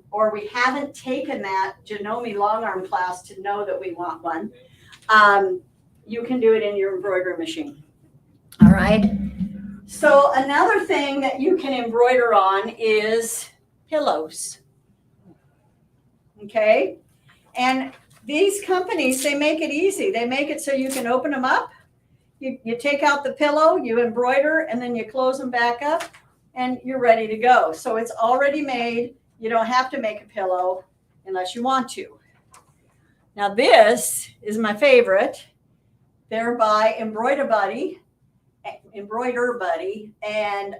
or we haven't taken that Janome long arm class to know that we want one, you can do it in your embroidery machine. All right. So another thing that you can embroider on is pillows. Okay, and these companies, they make it easy. They make it so you can open them up. You take out the pillow, you embroider, and then you close them back up, and you're ready to go. So it's already made. You don't have to make a pillow unless you want to. Now this is my favorite. They're by Embroider Buddy. And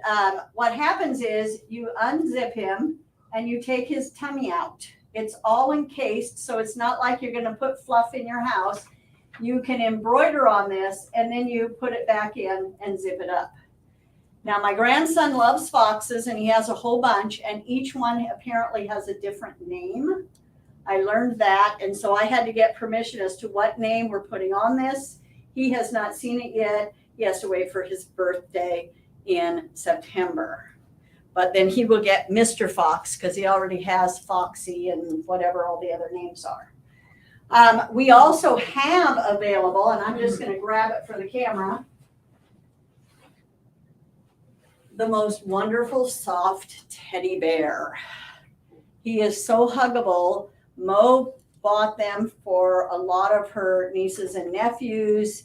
what happens is you unzip him, and you take his tummy out. It's all encased, so it's not like you're going to put fluff in your house. You can embroider on this, and then you put it back in and zip it up. Now, my grandson loves foxes, and he has a whole bunch, and each one apparently has a different name. I learned that, and so I had to get permission as to what name we're putting on this. He has not seen it yet. He has to wait for his birthday in September. But then he will get Mr. Fox because he already has Foxy and whatever all the other names are. We also have available, and I'm just going to grab it for the camera, the most wonderful soft teddy bear. He is so huggable. Mo bought them for a lot of her nieces and nephews,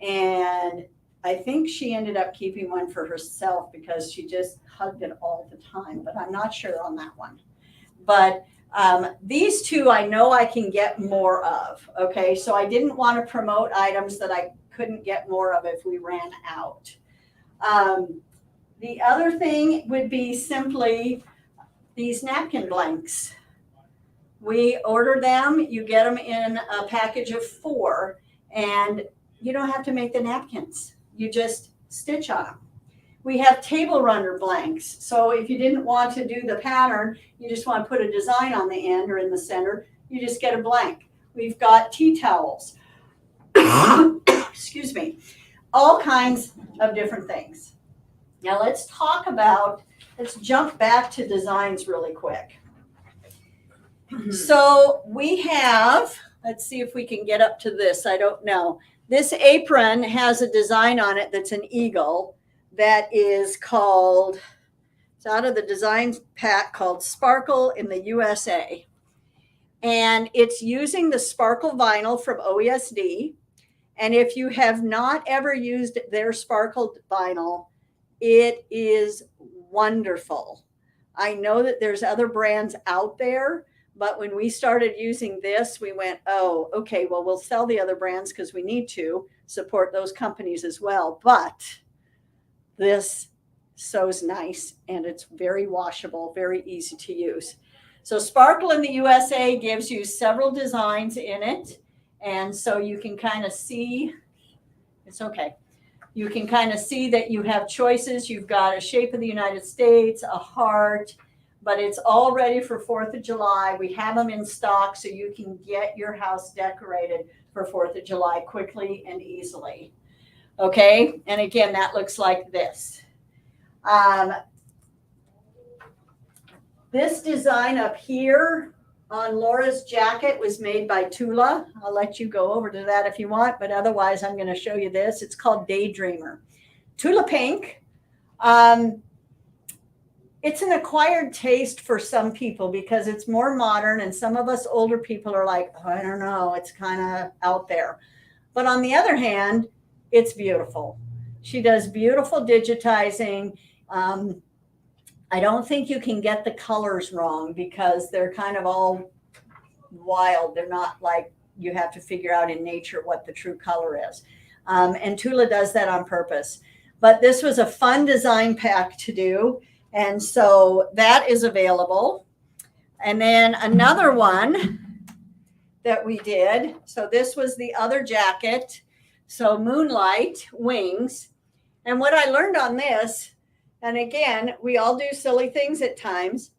and I think she ended up keeping one for herself because she just hugged it all the time, but I'm not sure on that one. But these two I know I can get more of, okay? So I didn't want to promote items that I couldn't get more of if we ran out. The other thing would be simply these napkin blanks. We order them, you get them in a package of 4, and you don't have to make the napkins. You just stitch on them. We have table runner blanks. So if you didn't want to do the pattern, you just want to put a design on the end or in the center, you just get a blank. We've got tea towels. Excuse me. All kinds of different things. Now let's jump back to designs really quick. So we have, let's see if we can get up to this. I don't know. This apron has a design on it that's an eagle that is called, it's out of the design pack called Sparkle in the USA. And it's using the sparkle vinyl from OESD. And if you have not ever used their sparkled vinyl, it is wonderful. I know that there's other brands out there, but when we started using this, we went, oh, okay, well, we'll sell the other brands because we need to support those companies as well. But this sews nice and it's very washable, very easy to use. So Sparkle in the USA gives you several designs in it. And so you can kind of see, it's okay. You can kind of see that you have choices. You've got a shape of the United States, a heart, but it's all ready for 4th of July. We have them in stock so you can get your house decorated for 4th of July quickly and easily. Okay, and again, that looks like this. This design up here on Laura's jacket was made by Tula. I'll let you go over to that if you want, but otherwise I'm going to show you this. It's called Daydreamer. Tula pink. It's an acquired taste for some people because it's more modern, and some of us older people are like, oh, I don't know, it's kind of out there. But on the other hand, it's beautiful. She does beautiful digitizing. I don't think you can get the colors wrong because they're kind of all wild. They're not like you have to figure out in nature what the true color is. And Tula does that on purpose. But this was a fun design pack to do. And so that is available. And then another one that we did. So this was the other jacket. So Moonlight Wings. And what I learned on this, and again, we all do silly things at times,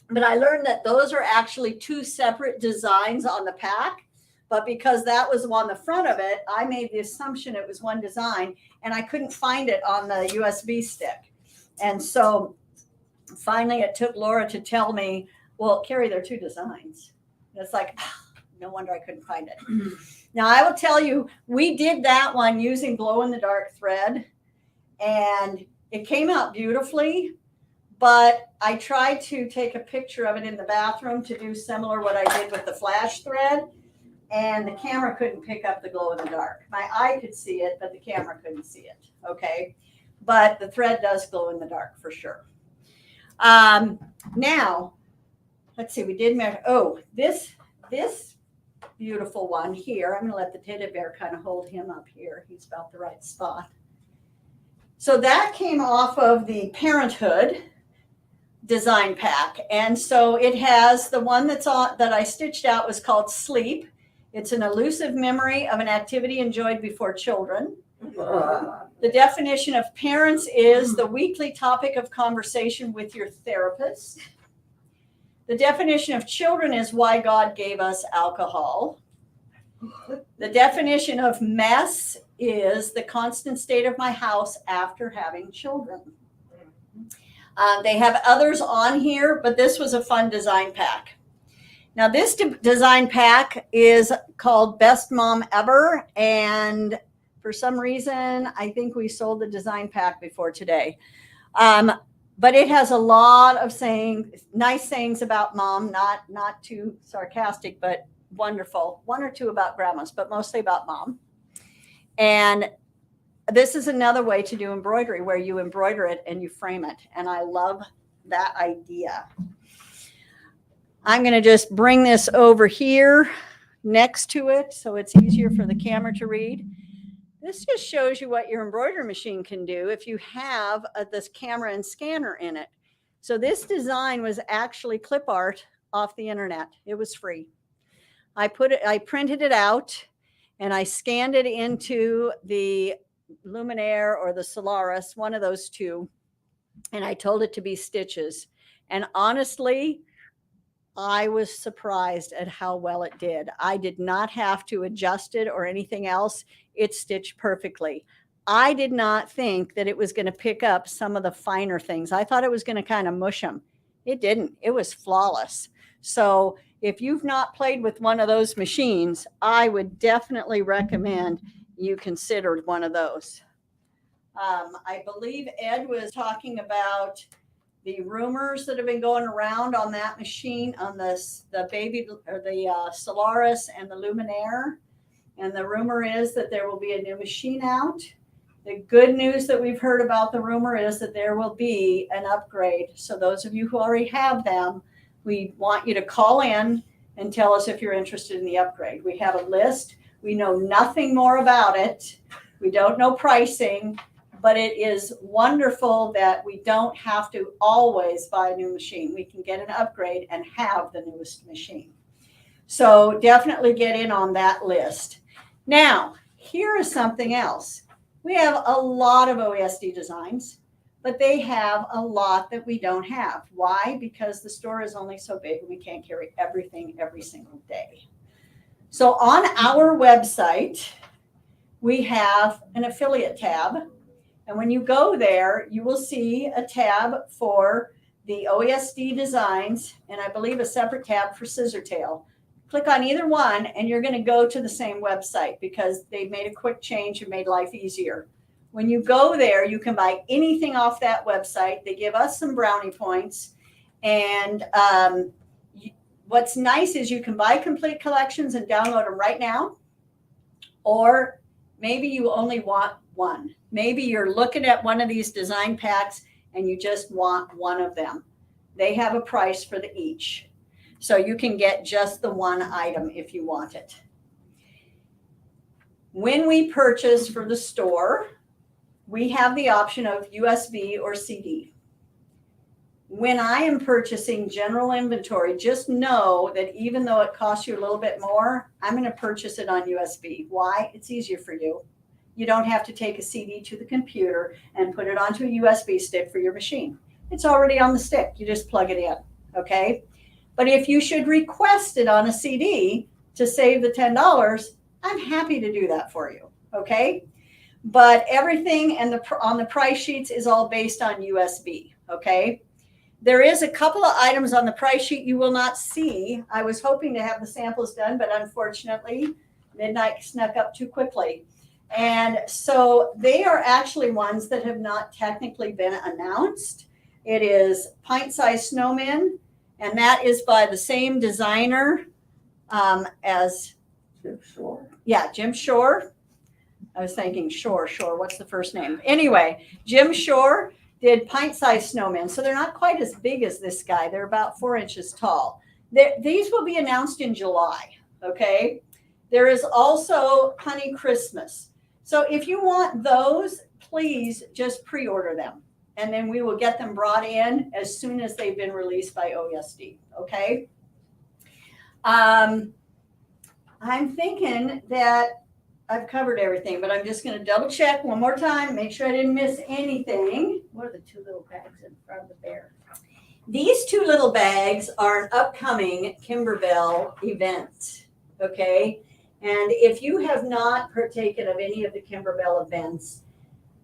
but I learned that those are actually two separate designs on the pack. But because that was on the front of it, I made the assumption it was one design, and I couldn't find it on the USB stick. And so finally it took Laura to tell me, well, Carrie, there are two designs. And it's like, no wonder I couldn't find it. Now, I will tell you, we did that one using glow-in-the-dark thread, and it came out beautifully, but I tried to take a picture of it in the bathroom to do similar what I did with the flash thread, and the camera couldn't pick up the glow in the dark. My eye could see it, but the camera couldn't see it, okay? But the thread does glow in the dark for sure. Now, let's see, we did measure, this beautiful one here, I'm gonna let the teddy bear kind of hold him up here. He's about the right spot. So that came off of the Parenthood design pack. And so it has the one that's on that I stitched out was called Sleep. It's an elusive memory of an activity enjoyed before children. The definition of parents is the weekly topic of conversation with your therapist. The definition of children is why God gave us alcohol. The definition of mess is the constant state of my house after having children. They have others on here, but this was a fun design pack. Now, this design pack is called Best Mom Ever, and for some reason, I think we sold the design pack before today. But it has a lot of nice sayings about mom, not too sarcastic, but wonderful. One or two about grandmas, but mostly about mom. And this is another way to do embroidery where you embroider it and you frame it. And I love that idea. I'm going to just bring this over here next to it so it's easier for the camera to read. This just shows you what your embroidery machine can do if you have this camera and scanner in it. So this design was actually clip art off the internet. It was free. I printed it out and I scanned it into the Luminaire or the Solaris, one of those two, and I told it to be stitches. And honestly, I was surprised at how well it did. I did not have to adjust it or anything else. It stitched perfectly. I did not think that it was going to pick up some of the finer things. I thought it was going to kind of mush them. It didn't. It was flawless. So if you've not played with one of those machines, I would definitely recommend you consider one of those. I believe Ed was talking about the rumors that have been going around on that machine, on the baby or the Solaris and the Luminaire. And the rumor is that there will be a new machine out. The good news that we've heard about the rumor is that there will be an upgrade. So those of you who already have them, we want you to call in and tell us if you're interested in the upgrade. We have a list. We know nothing more about it. We don't know pricing, but it is wonderful that we don't have to always buy a new machine. We can get an upgrade and have the newest machine. So definitely get in on that list. Now, here is something else. We have a lot of OESD designs, but they have a lot that we don't have. Why? Because the store is only so big and we can't carry everything every single day. So on our website, we have an affiliate tab. And when you go there, you will see a tab for the OESD designs, and I believe a separate tab for Scissortail. Click on either one and you're going to go to the same website because they've made a quick change and made life easier. When you go there, you can buy anything off that website. They give us some brownie points. And what's nice is you can buy complete collections and download them right now. Or maybe you only want one. Maybe you're looking at one of these design packs and you just want one of them. They have a price for the each. So you can get just the one item if you want it. When we purchase for the store, we have the option of USB or CD. When I am purchasing general inventory, just know that even though it costs you a little bit more, I'm going to purchase it on USB. Why? It's easier for you. You don't have to take a CD to the computer and put it onto a USB stick for your machine. It's already on the stick. You just plug it in, okay? But if you should request it on a CD to save the $10, I'm happy to do that for you, okay? But everything and on the price sheets is all based on USB, okay? There is a couple of items on the price sheet you will not see. I was hoping to have the samples done, but unfortunately, midnight snuck up too quickly. And so they are actually ones that have not technically been announced. It is pint-sized snowmen, and that is by the same designer as Jim Shore. Yeah, Jim Shore. I was thinking Shore. What's the first name? Anyway, Jim Shore did pint-sized snowmen. So they're not quite as big as this guy. They're about 4 inches tall. These will be announced in July, okay? There is also Honey Christmas. So if you want those, please just pre-order them. And then we will get them brought in as soon as they've been released by OESD, okay? I'm thinking that I've covered everything, but I'm just going to double check one more time, make sure I didn't miss anything. What are the two little bags in front of the bear? These two little bags are an upcoming Kimberbell event, okay? And if you have not partaken of any of the Kimberbell events,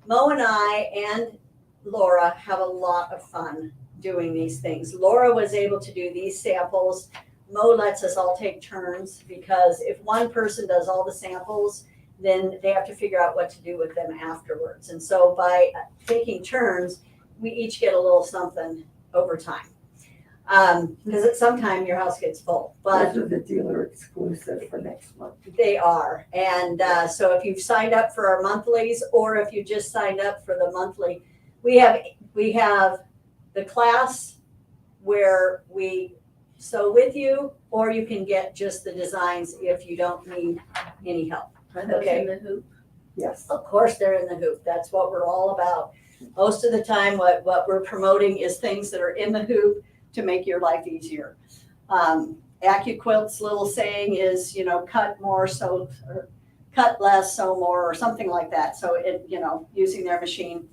Mo and I and Laura have a lot of fun doing these things. Laura was able to do these samples. Mo lets us all take turns because if one person does all the samples, then they have to figure out what to do with them afterwards. And so by taking turns, we each get a little something over time. Because at some time your house gets full. But Those are the dealer exclusive for next month. they are. And so if you've signed up for our monthlies or if you just signed up for the monthly, we have the class where we sew with you, or you can get just the designs if you don't need any help. Are those Okay. in the hoop? Yes. Of course, they're in the hoop. That's what we're all about. Most of the time, what we're promoting is things that are in the hoop to make your life easier. AccuQuilt's little saying is, cut more, sew, or cut less, sew more, or something like that. So using their machine.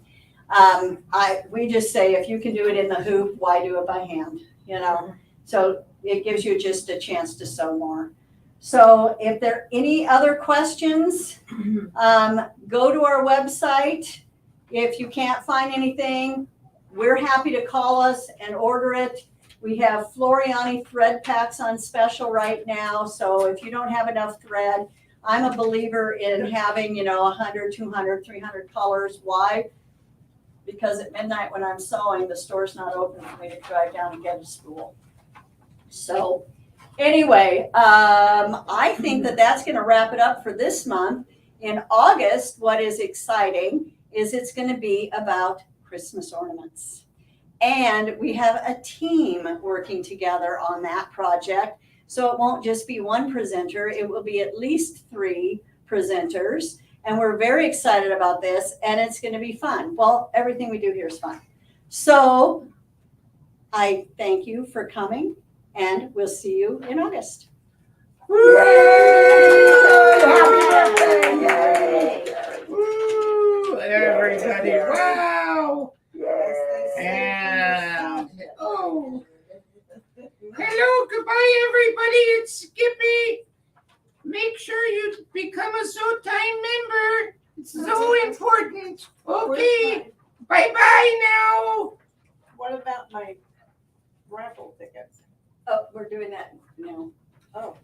We just say if you can do it in the hoop, why do it by hand? So it gives you just a chance to sew more. So if there are any other questions, go to our website. If you can't find anything, we're happy to call us and order it. We have Floriani thread packs on special right now. So if you don't have enough thread, I'm a believer in having, 100, 200, 300 colors. Why? because at midnight when I'm sewing, the store's not open for me to drive down and get to school. So anyway, I think that that's going to wrap it up for this month. In August, what is exciting is it's going to be about Christmas ornaments. And we have a team working together on that project. So it won't just be one presenter, it will be at least 3 presenters. And we're very excited about this, and it's going to be fun. Well, everything we do here is fun. So I thank you for coming, and we'll see you in August. Woo! Everybody, wow! And oh, hello, goodbye, everybody. It's Skippy. Make sure you become a SewTime member. It's so important. Okay, bye-bye now. What about my raffle tickets? Oh, we're doing that now. Oh,